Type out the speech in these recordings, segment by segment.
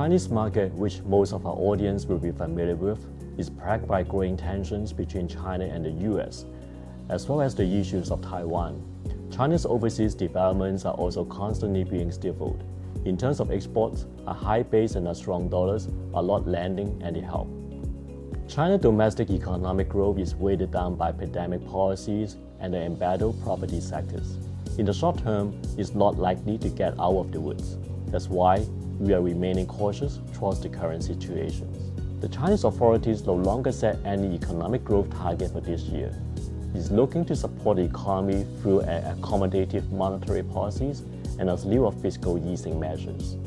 Chinese market, which most of our audience will be familiar with, is plagued by growing tensions between China and the US, as well as the issues of Taiwan. China's overseas developments are also constantly being stifled. In terms of exports, a high base and a strong dollars are not lending any help. China's domestic economic growth is weighted down by pandemic policies and the embattled property sectors. In the short term, it's not likely to get out of the woods. That's why we are remaining cautious towards the current situations. The Chinese authorities no longer set any economic growth target for this year. It's looking to support the economy through accommodative monetary policies and a slew of fiscal easing measures.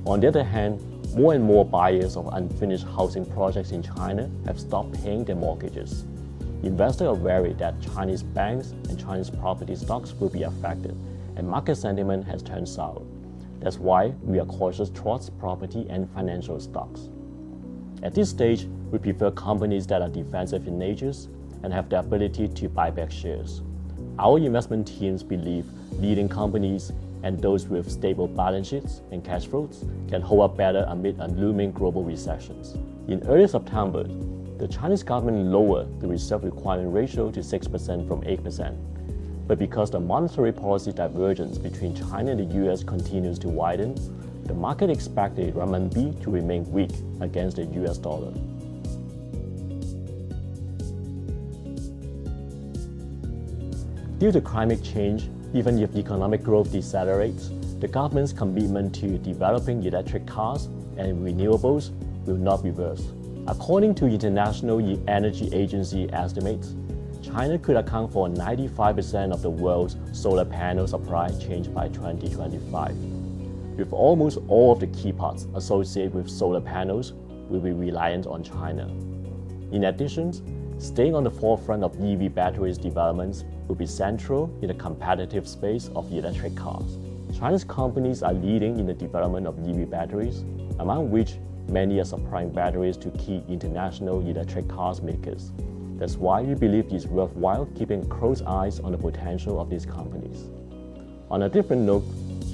On the other hand, more and more buyers of unfinished housing projects in China have stopped paying their mortgages. Investors are worried that Chinese banks and Chinese property stocks will be affected, and market sentiment has turned sour. That's why we are cautious towards property and financial stocks. At this stage, we prefer companies that are defensive in nature and have the ability to buy back shares. Our investment teams believe leading companies and those with stable balance sheets and cash flows can hold up better amid a looming global recessions. In early September, the Chinese government lowered the reserve requirement ratio to 6% from 8%. But because the monetary policy divergence between China and the US continues to widen, the market expected renminbi to remain weak against the US dollar. Due to climate change, even if economic growth decelerates, the government's commitment to developing electric cars and renewables will not reverse. According to International Energy Agency estimates, China could account for 95% of the world's solar panel supply chain by 2025. With almost all of the key parts associated with solar panels will be reliant on China. In addition, staying on the forefront of EV batteries developments will be central in the competitive space of electric cars. China's companies are leading in the development of EV batteries, among which many are supplying batteries to key international electric cars makers. That's why we believe it's worthwhile keeping close eyes on the potential of these companies. On a different note,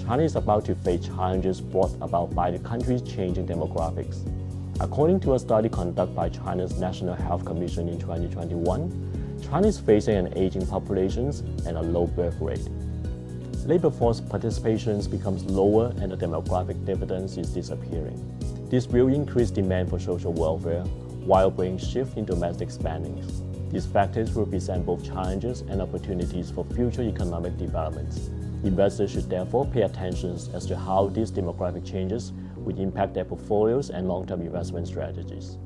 China is about to face challenges brought about by the country's changing demographics. According to a study conducted by China's National Health Commission in 2021, China is facing an aging population and a low birth rate. Labor force participation becomes lower and the demographic dividend is disappearing. This will increase demand for social welfare while bringing shift in domestic spending. These factors will present both challenges and opportunities for future economic developments. Investors should therefore pay attention as to how these demographic changes will impact their portfolios and long-term investment strategies.